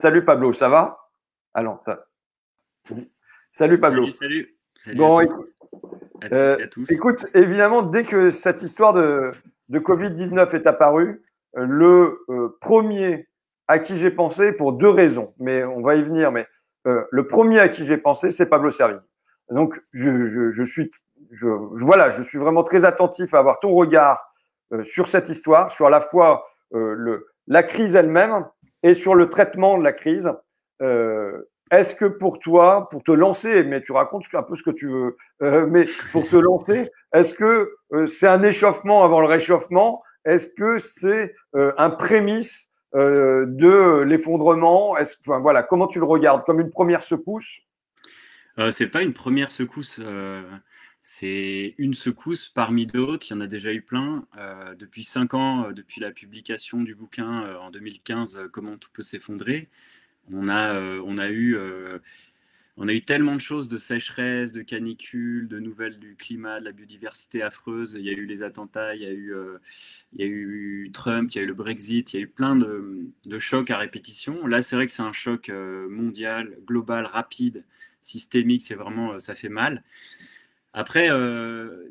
Salut Pablo, ça va? Ah non, ça. Salut Pablo. Salut, salut. Salut à Bon, tous, à toutes et à tous. écoute, évidemment, dès que cette histoire de Covid-19 est apparue, le premier à qui j'ai pensé, pour deux raisons, mais on va y venir, mais le premier à qui j'ai pensé, c'est Pablo Servigne. Donc, voilà, je suis vraiment très attentif à avoir ton regard sur cette histoire, sur à la fois la crise elle-même et sur le traitement de la crise. Est-ce que pour toi, pour te lancer, mais tu racontes un peu ce que tu veux, mais pour te lancer, est-ce que c'est un échauffement avant le réchauffement? Est-ce que c'est un prémisse de l'effondrement? Enfin, voilà, comment tu le regardes? Comme une première secousse? C'est pas une première secousse, c'est une secousse parmi d'autres. Il y en a déjà eu plein. Depuis 5 ans, depuis la publication du bouquin en 2015, Comment tout peut s'effondrer, on a eu tellement de choses, de sécheresse, de canicule, de nouvelles du climat, de la biodiversité affreuse. Il y a eu les attentats, il y a eu Trump, il y a eu le Brexit, il y a eu plein de chocs à répétition. Là, c'est vrai que c'est un choc mondial, global, rapide, systémique. C'est vraiment, ça fait mal. Après, euh,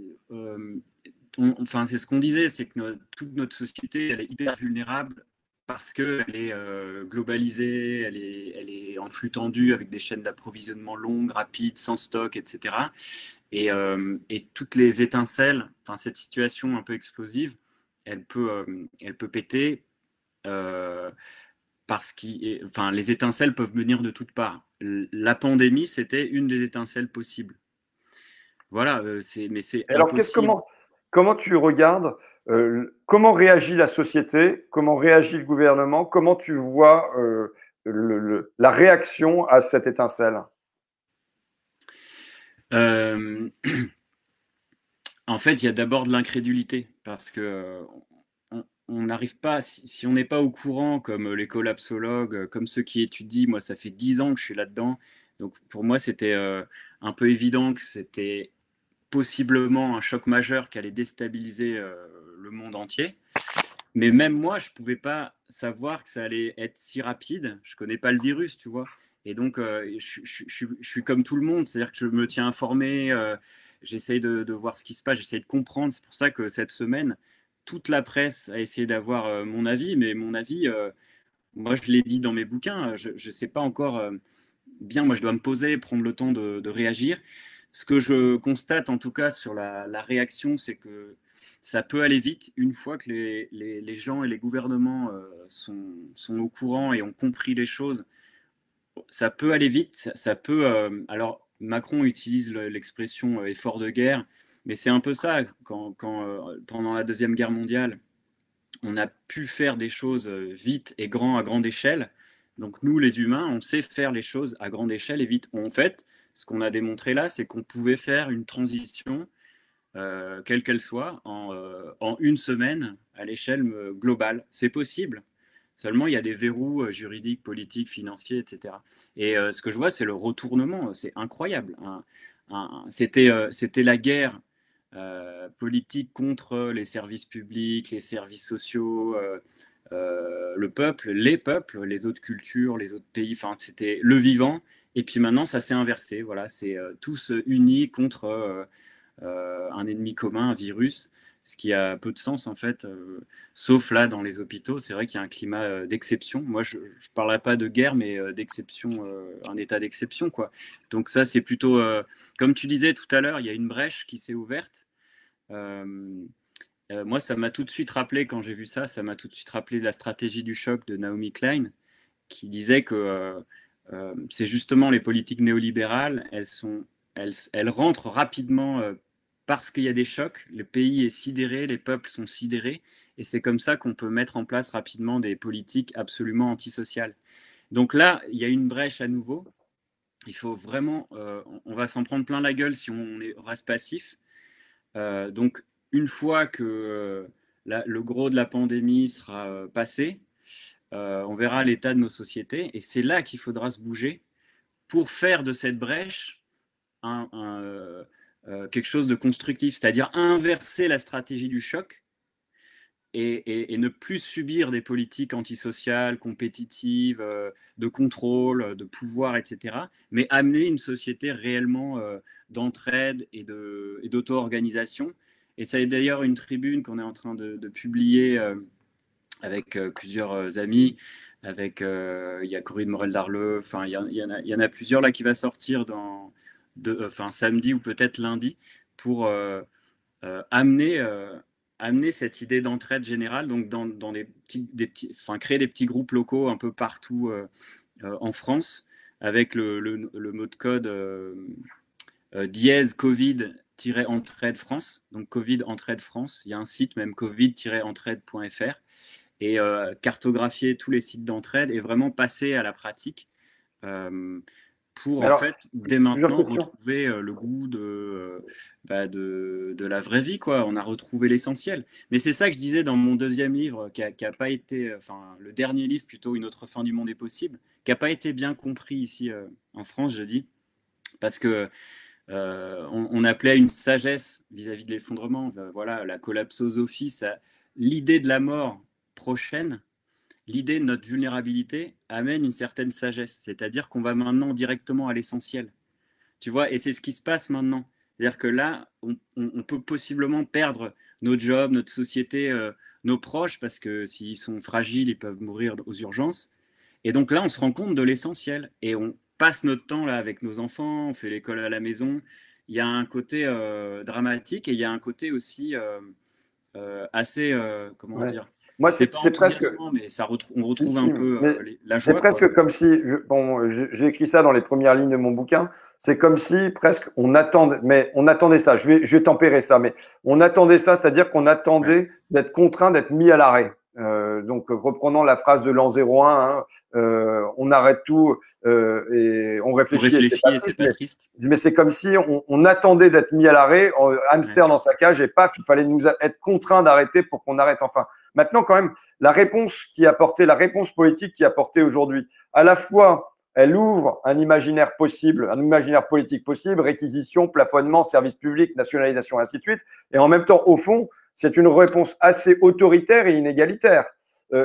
enfin, c'est ce qu'on disait, c'est que toute notre société, elle est hyper vulnérable parce qu'elle est globalisée, elle est en flux tendu avec des chaînes d'approvisionnement longues, rapides, sans stock, etc. Et toutes les étincelles, enfin, cette situation un peu explosive, elle peut péter euh, parce que, enfin, les étincelles peuvent venir de toutes parts. La pandémie, c'était une des étincelles possibles. Voilà, mais c'est Et alors, impossible. comment tu regardes, comment réagit la société, comment réagit le gouvernement, comment tu vois la réaction à cette étincelle? Euh, En fait, il y a d'abord de l'incrédulité parce que on n'arrive pas, si on n'est pas au courant, comme les collapsologues, comme ceux qui étudient, moi, ça fait 10 ans que je suis là-dedans. Donc, pour moi, c'était un peu évident que c'était possiblement un choc majeur qui allait déstabiliser le monde entier. Mais même moi, je ne pouvais pas savoir que ça allait être si rapide. Je ne connais pas le virus, tu vois. Et donc, je suis comme tout le monde, c'est-à-dire que je me tiens informé, j'essaye de voir ce qui se passe, j'essaye de comprendre. C'est pour ça que cette semaine, toute la presse a essayé d'avoir mon avis, mais mon avis, moi, je l'ai dit dans mes bouquins, je ne sais pas encore bien, moi, je dois me poser, prendre le temps de réagir. Ce que je constate, en tout cas, sur la réaction, c'est que ça peut aller vite une fois que les gens et les gouvernements sont au courant et ont compris les choses. Ça peut aller vite, ça peut. Alors, Macron utilise l'expression effort de guerre, mais c'est un peu ça. Pendant la Deuxième Guerre mondiale, on a pu faire des choses vite et à grande échelle. Donc nous, les humains, on sait faire les choses à grande échelle et vite. En fait, ce qu'on a démontré là, c'est qu'on pouvait faire une transition, quelle qu'elle soit, en une semaine à l'échelle globale. C'est possible. Seulement, il y a des verrous juridiques, politiques, financiers, etc. Et ce que je vois, c'est le retournement. C'est incroyable. C'était la guerre politique contre les services publics, les services sociaux, le peuple, les peuples, les autres cultures, les autres pays. Enfin, c'était le vivant. Et puis maintenant, ça s'est inversé. Voilà, c'est tous unis contre un ennemi commun, un virus, ce qui a peu de sens en fait, sauf là dans les hôpitaux. C'est vrai qu'il y a un climat d'exception. Moi, je ne parlerai pas de guerre, mais d'exception, un état d'exception, quoi. Donc ça, c'est plutôt, comme tu disais tout à l'heure, il y a une brèche qui s'est ouverte. Euh, Moi, ça m'a tout de suite rappelé, quand j'ai vu ça, ça m'a tout de suite rappelé la stratégie du choc de Naomi Klein, qui disait que c'est justement les politiques néolibérales, elles rentrent rapidement parce qu'il y a des chocs, le pays est sidéré, les peuples sont sidérés, et c'est comme ça qu'on peut mettre en place rapidement des politiques absolument antisociales. Donc là, il y a une brèche à nouveau. Il faut vraiment, on va s'en prendre plein la gueule si reste passif. Donc, une fois que le gros de la pandémie sera passé, on verra l'état de nos sociétés. Et c'est là qu'il faudra se bouger pour faire de cette brèche quelque chose de constructif, c'est-à-dire inverser la stratégie du choc et ne plus subir des politiques antisociales, compétitives, de contrôle, de pouvoir, etc., mais amener une société réellement d'entraide et d'auto-organisation. Et ça est d'ailleurs une tribune qu'on est en train de publier avec plusieurs amis, avec il y a Corinne Morel-Darleux, enfin il y en a plusieurs là qui va sortir samedi ou peut-être lundi pour amener cette idée d'entraide générale, donc dans créer des petits groupes locaux un peu partout en France, avec le mot de code dièse Covid-entraide France, donc Covid entraide France. Il y a un site même covid-entraide.fr, et cartographier tous les sites d'entraide et vraiment passer à la pratique. Pour en Alors, fait dès plusieurs maintenant questions. retrouver le goût de la vraie vie, quoi. On a retrouvé l'essentiel. Mais c'est ça que je disais dans mon deuxième livre, qui a pas été, enfin le dernier livre plutôt, Une autre fin du monde est possible, qui n'a pas été bien compris ici en France, je dis, parce que on appelait à une sagesse vis-à-vis de l'effondrement. Voilà, la collapsosophie, l'idée de la mort prochaine, l'idée de notre vulnérabilité amène une certaine sagesse, c'est-à-dire qu'on va maintenant directement à l'essentiel. Tu vois, et c'est ce qui se passe maintenant. C'est-à-dire que là, on peut possiblement perdre notre job, notre société, nos proches, parce que s'ils sont fragiles, ils peuvent mourir aux urgences. Et donc là, on se rend compte de l'essentiel. Et on passe notre temps là avec nos enfants, on fait l'école à la maison. Il y a un côté dramatique et il y a un côté aussi assez, comment Ouais. dire, Moi, c'est pas c'est presque. enthousiasmant, mais on Si, retrouve si, un peu mais la c'est joie, quoi. presque comme si, bon, j'ai écrit ça dans les premières lignes de mon bouquin, c'est comme si presque on attendait, mais on attendait ça, je vais tempérer ça, mais on attendait ça, c'est-à-dire qu'on Ouais. attendait d'être contraint d'être mis à l'arrêt. Donc, reprenant la phrase de l'an 01, hein, on arrête tout et on On réfléchit et c'est pas réfléchit et c'est triste, pas triste. mais c'est comme si on attendait d'être mis à l'arrêt, Ouais. hamster dans sa cage et paf, il fallait nous être contraint d'arrêter pour qu'on arrête enfin. Maintenant, quand même, la réponse qui est apportée, la réponse politique qui est apportée aujourd'hui, à la fois, elle ouvre un imaginaire possible, un imaginaire politique possible, réquisition, plafonnement, service public, nationalisation, ainsi de suite. Et en même temps, au fond, c'est une réponse assez autoritaire et inégalitaire.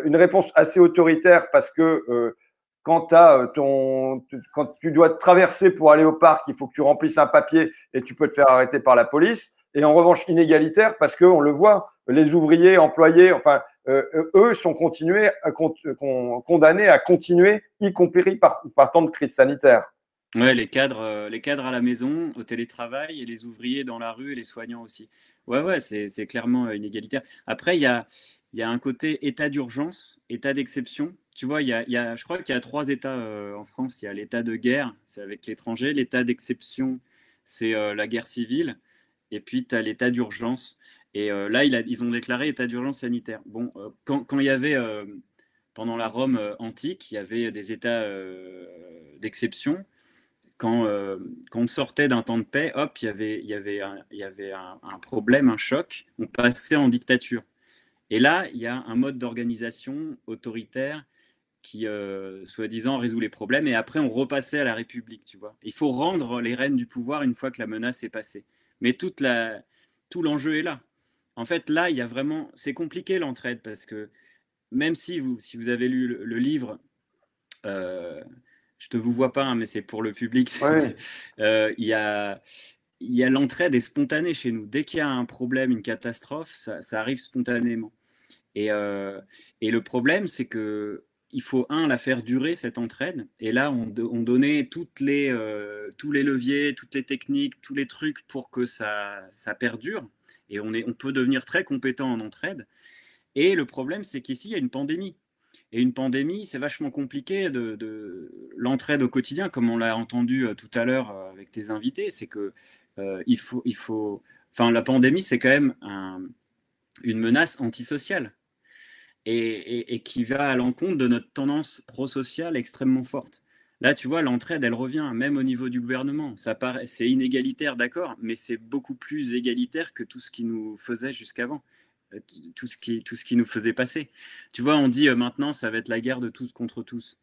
Une réponse assez autoritaire parce que quand tu dois te traverser pour aller au parc, il faut que tu remplisses un papier et tu peux te faire arrêter par la police. Et en revanche, inégalitaire parce qu'on le voit, les ouvriers, employés, enfin, eux sont condamnés à continuer, y compris par temps de crise sanitaire. Ouais, les cadres à la maison, au télétravail, et les ouvriers dans la rue et les soignants aussi. Ouais, ouais, c'est clairement inégalitaire. Après, il y a un côté état d'urgence, état d'exception. Tu vois, je crois qu'il y a trois états en France. Il y a l'état de guerre, c'est avec l'étranger. L'état d'exception, c'est la guerre civile. Et puis, tu as l'état d'urgence. Et là, ils ont déclaré état d'urgence sanitaire. Bon, quand il y avait, pendant la Rome antique, il y avait des états d'exception. Quand on sortait d'un temps de paix, hop, il y avait un problème, un choc, on passait en dictature. Et là, il y a un mode d'organisation autoritaire qui, soi-disant, résout les problèmes, et après, on repassait à la République, tu vois. Il faut rendre les rênes du pouvoir une fois que la menace est passée. Mais tout l'enjeu est là. En fait, là, il y a vraiment... C'est compliqué l'entraide, parce que même si vous avez lu le livre, euh, je te vous vois pas, hein, mais c'est pour le public. Oui. Il y a l'entraide est spontanée chez nous. Dès qu'il y a un problème, une catastrophe, ça arrive spontanément. Et, euh, et le problème, c'est que il faut, la faire durer, cette entraide. Et là, on donnait tous les leviers, toutes les techniques, tous les trucs pour que ça perdure. Et on peut devenir très compétent en entraide. Et le problème, c'est qu'ici, il y a une pandémie. Et une pandémie, c'est vachement compliqué de l'entraide au quotidien, comme on l'a entendu tout à l'heure avec tes invités. C'est que enfin, la pandémie, c'est quand même une menace antisociale et qui va à l'encontre de notre tendance prosociale extrêmement forte. Là, tu vois, l'entraide, elle revient, même au niveau du gouvernement. C'est inégalitaire, d'accord, mais c'est beaucoup plus égalitaire que tout ce qui nous faisait jusqu'avant, tout ce qui nous faisait passer. Tu vois, on dit maintenant, ça va être la guerre de tous contre tous,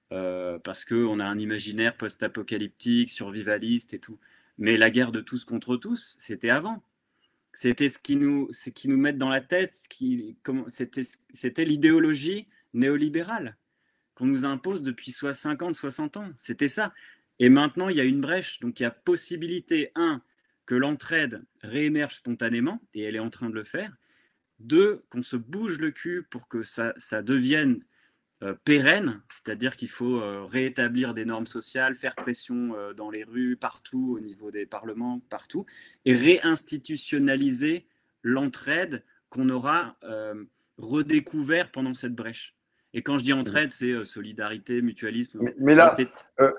parce qu'on a un imaginaire post-apocalyptique, survivaliste et tout. Mais la guerre de tous contre tous, c'était avant. C'était ce qui nous met dans la tête, c'était l'idéologie néolibérale qu'on nous impose depuis soit 50, 60 ans. C'était ça. Et maintenant, il y a une brèche. Donc, il y a possibilité, un, que l'entraide réémerge spontanément, et elle est en train de le faire. Deux, qu'on se bouge le cul pour que ça devienne pérenne, c'est-à-dire qu'il faut réétablir des normes sociales, faire pression dans les rues, partout, au niveau des parlements, partout, et réinstitutionnaliser l'entraide qu'on aura redécouvert pendant cette brèche. Et quand je dis entraide, c'est solidarité, mutualisme. Mais là,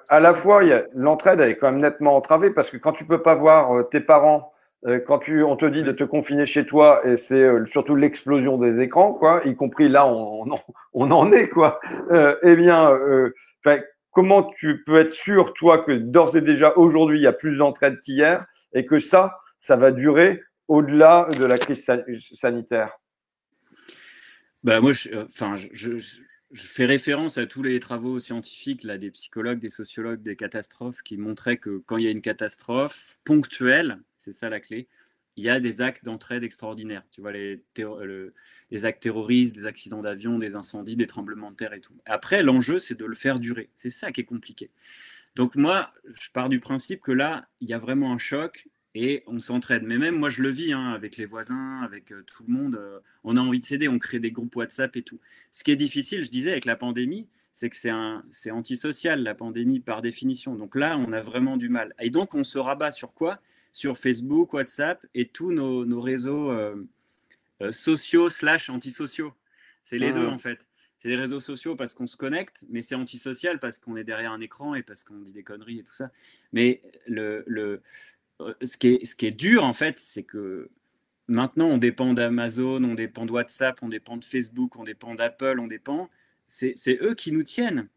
à la fois, l'entraide elle est quand même nettement entravée parce que quand tu peux pas voir tes parents, quand on te dit de te confiner chez toi, et c'est surtout l'explosion des écrans, quoi, y compris là, on en est, quoi. Eh bien, comment tu peux être sûr, toi, que d'ores et déjà aujourd'hui, il y a plus d'entraide qu'hier et que ça va durer au-delà de la crise sanitaire? Bah moi, je fais référence à tous les travaux scientifiques là, des psychologues, des sociologues, des catastrophes qui montraient que quand il y a une catastrophe ponctuelle, c'est ça la clé, il y a des actes d'entraide extraordinaires. Tu vois, les actes terroristes, des accidents d'avion, des incendies, des tremblements de terre et tout. Après, l'enjeu, c'est de le faire durer. C'est ça qui est compliqué. Donc moi, je pars du principe que là, il y a vraiment un choc et on s'entraide. Mais même moi, je le vis avec les voisins, avec tout le monde. On a envie de s'aider, on crée des groupes WhatsApp et tout. Ce qui est difficile, je disais, avec la pandémie, c'est que c'est antisocial, la pandémie, par définition. Donc là, on a vraiment du mal. Et donc, on se rabat sur quoi? Sur Facebook, WhatsApp et tous nos réseaux sociaux / antisociaux. C'est les deux, en fait. C'est des réseaux sociaux parce qu'on se connecte, mais c'est antisocial parce qu'on est derrière un écran et parce qu'on dit des conneries et tout ça. Mais ce qui est dur, en fait, c'est que maintenant, on dépend d'Amazon, on dépend de WhatsApp, on dépend de Facebook, on dépend d'Apple, c'est eux qui nous tiennent.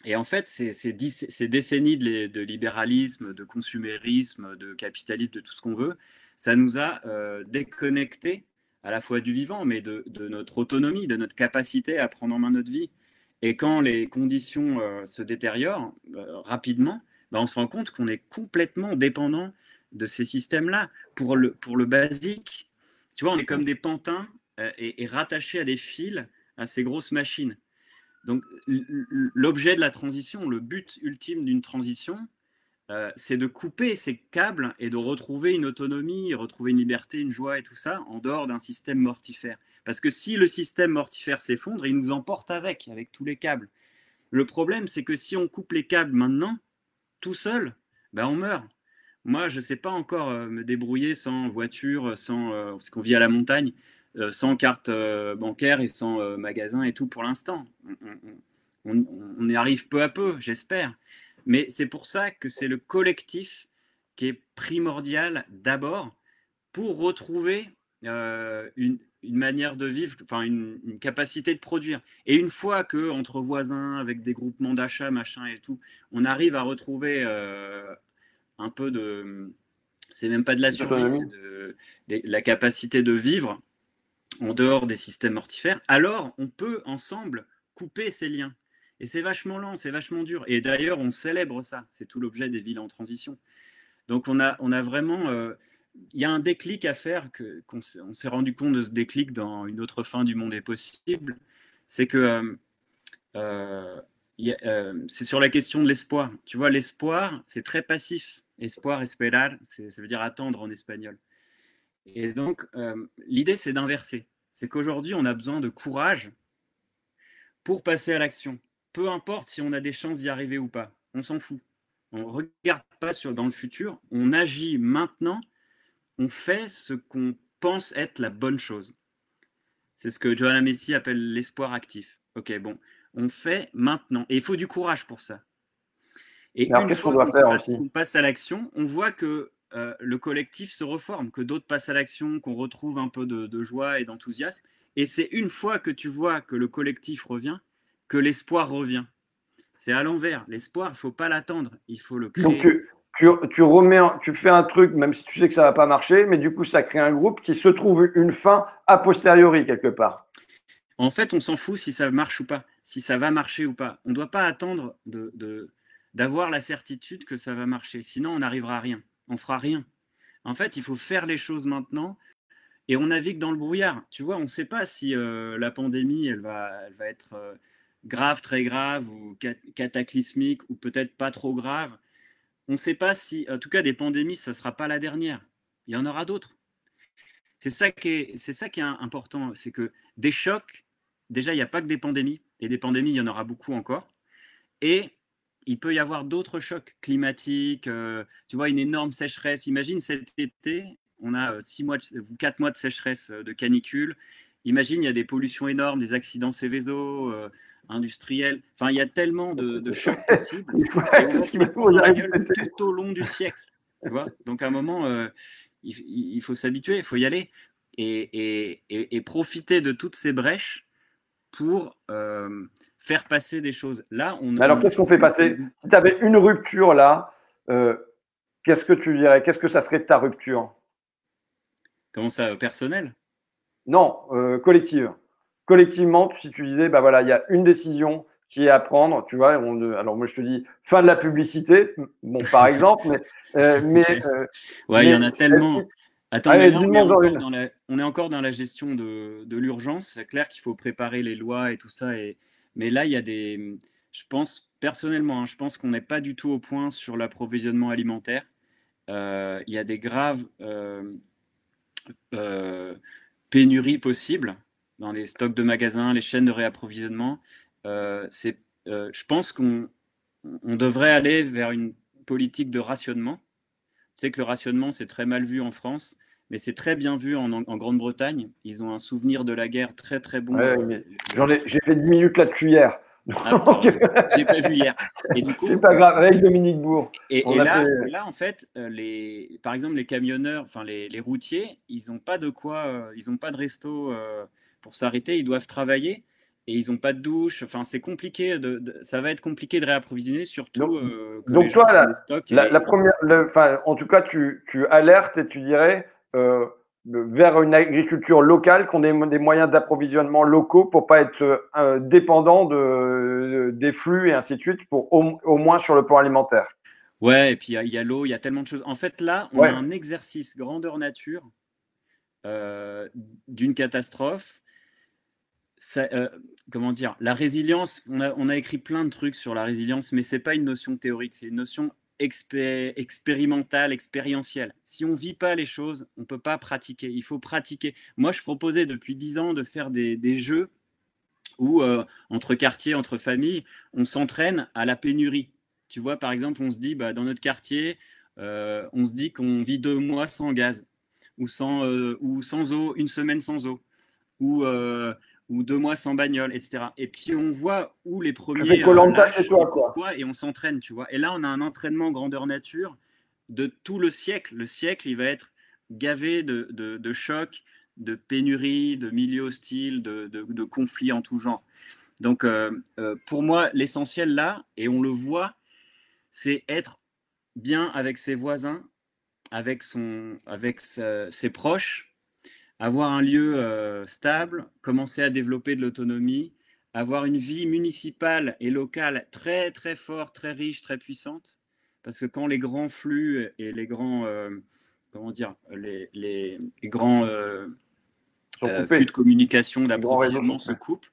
Et en fait, ces décennies de libéralisme, de consumérisme, de capitalisme, de tout ce qu'on veut, ça nous a déconnectés à la fois du vivant, mais de notre autonomie, de notre capacité à prendre en main notre vie. Et quand les conditions se détériorent rapidement, ben on se rend compte qu'on est complètement dépendant de ces systèmes-là. Pour le basique, tu vois, on est comme des pantins et rattachés à des fils à ces grosses machines. Donc, l'objet de la transition, le but ultime d'une transition, c'est de couper ces câbles et de retrouver une autonomie, retrouver une liberté, une joie et tout ça en dehors d'un système mortifère. Parce que si le système mortifère s'effondre, il nous emporte avec tous les câbles. Le problème, c'est que si on coupe les câbles maintenant, tout seul, ben on meurt. Moi, je ne sais pas encore me débrouiller sans voiture, parce qu'on vit à la montagne, sans carte bancaire et sans magasin et tout pour l'instant. On y arrive peu à peu, j'espère. Mais c'est pour ça que c'est le collectif qui est primordial d'abord pour retrouver une manière de vivre, enfin une capacité de produire. Et une fois que entre voisins, avec des groupements d'achat, machin et tout, on arrive à retrouver un peu de, c'est même pas de la survie, c'est de la capacité de vivre en dehors des systèmes mortifères, alors on peut ensemble couper ces liens. Et c'est vachement lent, c'est vachement dur. Et d'ailleurs, on célèbre ça. C'est tout l'objet des villes en transition. Donc on a vraiment... il y a un déclic à faire, on s'est rendu compte de ce déclic dans Une autre fin du monde est possible. C'est que c'est sur la question de l'espoir. Tu vois, l'espoir, c'est très passif. Espoir, esperar, ça veut dire attendre en espagnol. Et donc, l'idée, c'est d'inverser. C'est qu'aujourd'hui, on a besoin de courage pour passer à l'action. Peu importe si on a des chances d'y arriver ou pas. On s'en fout. On ne regarde pas dans le futur. On agit maintenant. On fait ce qu'on pense être la bonne chose. C'est ce que Johanna Messi appelle l'espoir actif. Ok, bon. On fait maintenant. Et il faut du courage pour ça. Et alors, une qu'est-ce qu'on fois doit faire aussi? qu'on passe à l'action, on voit que le collectif se reforme, que d'autres passent à l'action, qu'on retrouve un peu de joie et d'enthousiasme. Et c'est une fois que tu vois que le collectif revient, que l'espoir revient. C'est à l'envers. L'espoir, il ne faut pas l'attendre, il faut le Donc, créer. tu fais un truc, même si tu sais que ça va pas marcher, mais du coup, ça crée un groupe qui se trouve une fin a posteriori quelque part. En fait, on s'en fout si ça marche ou pas, si ça va marcher ou pas. On ne doit pas attendre d'avoir la certitude que ça va marcher. Sinon, on n'arrivera à rien. On fera rien. En fait, il faut faire les choses maintenant et on navigue dans le brouillard. Tu vois, on ne sait pas si la pandémie, elle va être grave, très grave, ou cataclysmique, ou peut-être pas trop grave. On ne sait pas si, en tout cas, des pandémies, ça ne sera pas la dernière. Il y en aura d'autres. C'est ça qui est important, c'est que des chocs, déjà, il n'y a pas que des pandémies, et des pandémies, il y en aura beaucoup encore. Et il peut y avoir d'autres chocs climatiques, tu vois, une énorme sécheresse. Imagine cet été, on a 6 mois, 4 mois de sécheresse, de canicule. Imagine, il y a des pollutions énormes, des accidents Céveso, industriels. Enfin, il y a tellement de chocs possibles Il faut et on être va se les pour prendre y dans la arriver. gueule tout au long du siècle. Tu vois. Donc, à un moment, il faut s'habituer, il faut y aller et profiter de toutes ces brèches pour faire passer des choses. Là, Mais alors, qu'est-ce qu'on fait passer? Si tu avais une rupture là, euh, qu'est-ce que tu dirais? Qu'est-ce que ça serait de ta rupture? Comment ça, personnel? Non, collective. Collectivement, si tu disais, bah voilà, il y a une décision qui est à prendre, tu vois. Alors moi, je te dis fin de la publicité, bon, par exemple, Ça, c'est mais, cher. euh, Ouais, il y en mais a tellement. celle-ci, Attends, mais allez, là, dis-moi dans une. on est encore dans la gestion de l'urgence. C'est clair qu'il faut préparer les lois et tout ça. Mais là, il y a des. Je pense, personnellement, hein, je pense qu'on n'est pas du tout au point sur l'approvisionnement alimentaire. Il y a des graves euh, pénuries possibles dans les stocks de magasins, les chaînes de réapprovisionnement. Je pense qu'on devrait aller vers une politique de rationnement. Tu sais que le rationnement, c'est très mal vu en France, mais c'est très bien vu en Grande-Bretagne. Ils ont un souvenir de la guerre très très bon. Ouais, mais j'ai fait 10 minutes là-dessus hier. Ah, Donc, pardon, j'ai pas vu hier. Et du c'est coup, pas grave, avec Dominique Bourg. On a fait. là, en fait, par exemple, les camionneurs, enfin les routiers, ils n'ont pas de resto pour s'arrêter. Ils doivent travailler et ils n'ont pas de douche. Enfin, c'est compliqué. Ça va être compliqué de réapprovisionner, surtout Donc, que les gens toi, font des stocks. la première, enfin, en tout cas, tu alertes et tu dirais vers une agriculture locale, qu'on ait des moyens d'approvisionnement locaux pour pas être dépendant des flux et ainsi de suite, pour au moins sur le plan alimentaire. Ouais, et puis il y a l'eau, il y a tellement de choses. En fait, là, on a Ouais. un exercice grandeur nature euh, d'une catastrophe. Ça, comment dire, la résilience, on a écrit plein de trucs sur la résilience, mais c'est pas une notion théorique, c'est une notion expérimentale, expérientielle. Si on vit pas les choses, on peut pas pratiquer. Il faut pratiquer. Moi, je proposais depuis 10 ans de faire des jeux où, entre quartiers, entre familles, on s'entraîne à la pénurie. Tu vois, par exemple, on se dit, bah, dans notre quartier, on se dit qu'on vit 2 mois sans gaz, ou sans eau, une semaine sans eau, ou, euh, ou 2 mois sans bagnole, etc. Et puis on voit où les Tu fais premiers Koh-Lanta chez lâchent et toi, quoi. pourquoi, et on s'entraîne, tu vois. Et là, on a un entraînement grandeur nature de tout le siècle. Le siècle, il va être gavé de chocs, de pénuries, de milieux hostiles, de conflits en tout genre. Donc, pour moi, l'essentiel là, et on le voit, c'est être bien avec ses voisins, avec ses proches, avoir un lieu stable, commencer à développer de l'autonomie, avoir une vie municipale et locale très très forte, très riche, très puissante. Parce que quand les grands flux et les grands, comment dire, les grands Ils sont flux de coupés. communication, Les grands réseaux sont d'approvisionnement se coupés. coupent,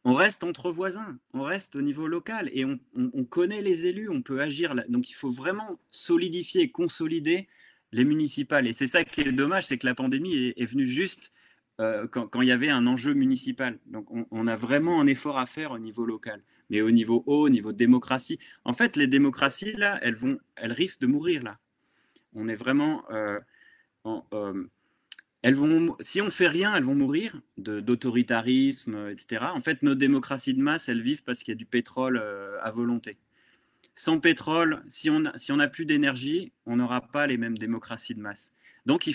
on reste entre voisins, on reste au niveau local et on connaît les élus, on peut agir. Donc il faut vraiment solidifier et consolider les municipales. Et c'est ça qui est dommage, c'est que la pandémie est venue juste quand il y avait un enjeu municipal. Donc on a vraiment un effort à faire au niveau local. Mais au niveau haut, au niveau démocratie, en fait, les démocraties, là, elles risquent de mourir, là. On est vraiment en, si on fait rien, elles vont mourir d'autoritarisme, etc. En fait, nos démocraties de masse, elles vivent parce qu'il y a du pétrole à volonté. Sans pétrole, si on n'a plus d'énergie, on n'aura pas les mêmes démocraties de masse. Donc,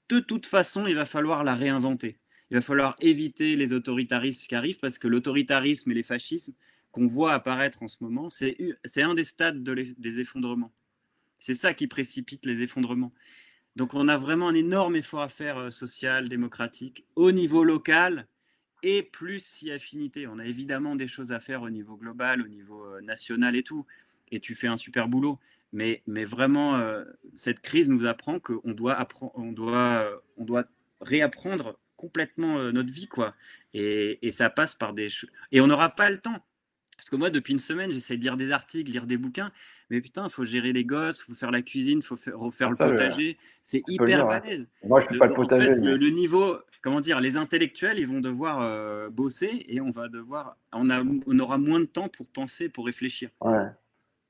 de toute façon, il va falloir la réinventer. Il va falloir éviter les autoritarismes qui arrivent parce que l'autoritarisme et les fascismes qu'on voit apparaître en ce moment, c'est un des stades des effondrements. C'est ça qui précipite les effondrements. Donc on a vraiment un énorme effort à faire social, démocratique, au niveau local et plus si affinité. On a évidemment des choses à faire au niveau global, au niveau national et tout. Et tu fais un super boulot. Mais vraiment, cette crise nous apprend qu'on doit réapprendre complètement notre vie, quoi. Et ça passe par des choses. Et on n'aura pas le temps. Parce que moi, depuis une semaine, j'essaie de lire des articles, lire des bouquins. Mais putain, il faut gérer les gosses, il faut faire la cuisine, il faut refaire le Ça, potager. C'est tu peux le hyper dire. Hein. balèze. Moi, je ne fais pas le En potager. fait, Mais... le niveau, comment dire, les intellectuels, ils vont devoir bosser et on aura moins de temps pour penser, pour réfléchir. Ouais.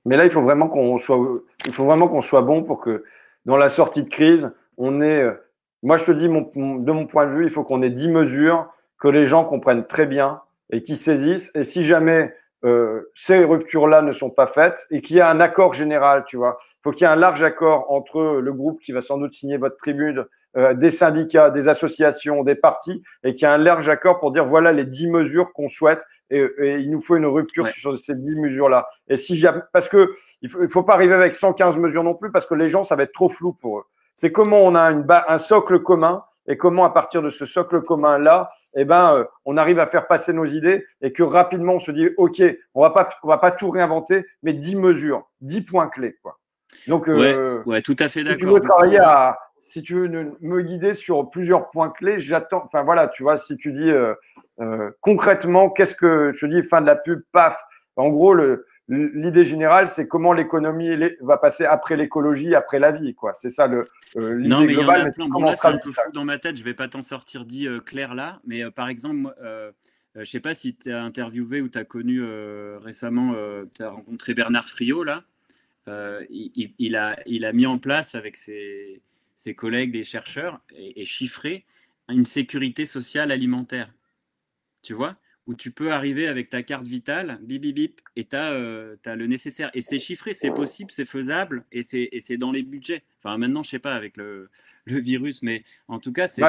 Mais là, il faut vraiment qu'on soit bon pour que dans la sortie de crise, on ait. Moi, je te dis, de mon point de vue, il faut qu'on ait 10 mesures que les gens comprennent très bien et qui saisissent. Et si jamais ces ruptures-là ne sont pas faites et qu'il y a un accord général, tu vois, il faut qu'il y ait un large accord entre le groupe qui va sans doute signer votre tribune, des syndicats, des associations, des partis, et qu'il y ait un large accord pour dire voilà les 10 mesures qu'on souhaite. Et il nous faut une rupture sur ces 10 mesures-là. Et parce que il faut pas arriver avec 115 mesures non plus, parce que les gens, ça va être trop flou pour eux. C'est comment on a un socle commun et comment, à partir de ce socle commun-là, on arrive à faire passer nos idées et que rapidement, on se dit, OK, on va pas tout réinventer, mais 10 mesures, 10 points clés, quoi. Donc, ouais, tout à fait d'accord. Si tu veux si tu veux me guider sur plusieurs points clés, j'attends, enfin voilà, tu vois, si tu dis concrètement, qu'est-ce que je dis, fin de la pub, paf. En gros, l'idée générale, c'est comment l'économie va passer après l'écologie, après la vie, quoi. C'est ça l'idée non, mais globale. Il y en a plein. Bon, là, c'est un peu flou dans ma tête. Je vais pas t'en sortir dit clair là. Mais par exemple, je sais pas si tu as interviewé ou tu as connu récemment, tu as rencontré Bernard Friot là. Il a mis en place avec ses collègues, des chercheurs, et chiffré une sécurité sociale alimentaire. Tu vois, où tu peux arriver avec ta carte vitale, bip bip bip, et tu as le nécessaire. Et c'est chiffré, c'est possible, c'est faisable, et c'est dans les budgets. Enfin, maintenant, je sais pas avec le virus, mais en tout cas, c'est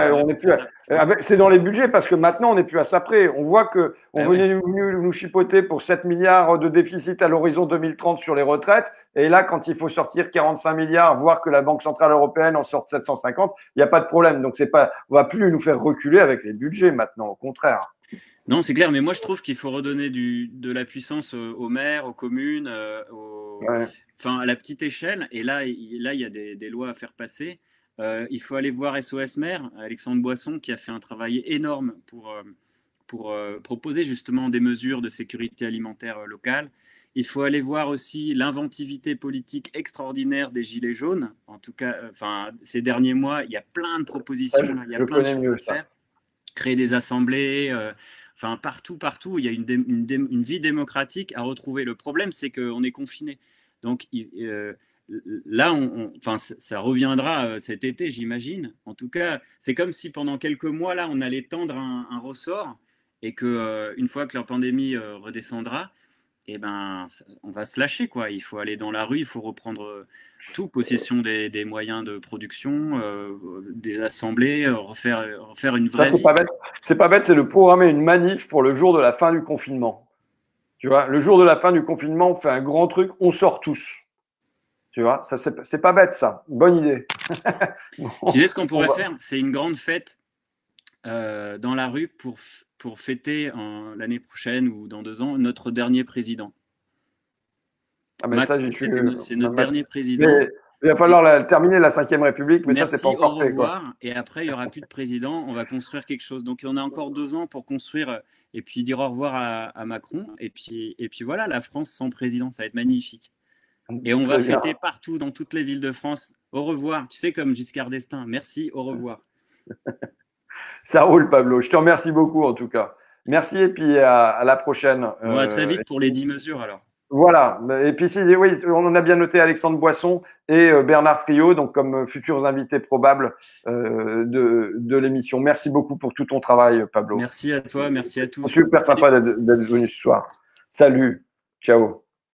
c'est dans les budgets parce que maintenant, on n'est plus à ça près. On voit que on venait nous chipoter pour 7 milliards de déficit à l'horizon 2030 sur les retraites. Et là, quand il faut sortir 45 milliards, voire que la Banque Centrale Européenne en sorte 750, il n'y a pas de problème. Donc, on va plus nous faire reculer avec les budgets maintenant, au contraire. Non, c'est clair, mais moi je trouve qu'il faut redonner de la puissance aux maires, aux communes, enfin à la petite échelle. Et là, il y a des lois à faire passer. Il faut aller voir SOS Maire, Alexandre Boisson, qui a fait un travail énorme pour proposer justement des mesures de sécurité alimentaire locale. Il faut aller voir aussi l'inventivité politique extraordinaire des Gilets jaunes. En tout cas, ces derniers mois, il y a plein de propositions, il y a plein de choses à faire. Créer des assemblées. Enfin, partout, il y a une vie démocratique à retrouver. Le problème, c'est qu'on est confiné. Donc, là, ça reviendra cet été, j'imagine. En tout cas, c'est comme si pendant quelques mois, là, on allait tendre un ressort et qu'une fois que la pandémie redescendra, on va se lâcher, quoi. Il faut aller dans la rue, il faut reprendre tout, possession des moyens de production, des assemblées, refaire une vraie vie. C'est pas bête, c'est de programmer une manif pour le jour de la fin du confinement. Tu vois, le jour de la fin du confinement, on fait un grand truc, on sort tous. Tu vois, ça c'est pas bête, ça. Bonne idée. Tu sais ce qu'on pourrait faire? C'est une grande fête dans la rue pour fêter l'année prochaine ou dans 2 ans notre dernier président. C'est notre dernier président. Il va falloir terminer la 5e République, mais ça, c'est pas encore fait. Au revoir. Et après, il n'y aura plus de président. On va construire quelque chose. Donc, on a encore 2 ans pour construire et puis dire au revoir à Macron. Et puis voilà, la France sans président, ça va être magnifique. Et on va fêter partout, dans toutes les villes de France. Au revoir. Tu sais, comme Giscard d'Estaing. Merci, au revoir. Ça roule, Pablo. Je te remercie beaucoup, en tout cas. Merci et puis à la prochaine. À très vite pour les 10 mesures, alors. Voilà. Et puis, oui, on a bien noté Alexandre Boisson et Bernard Friot, donc comme futurs invités probables de l'émission. Merci beaucoup pour tout ton travail, Pablo. Merci à toi, merci à tous. Super sympa d'être venu ce soir. Salut. Ciao.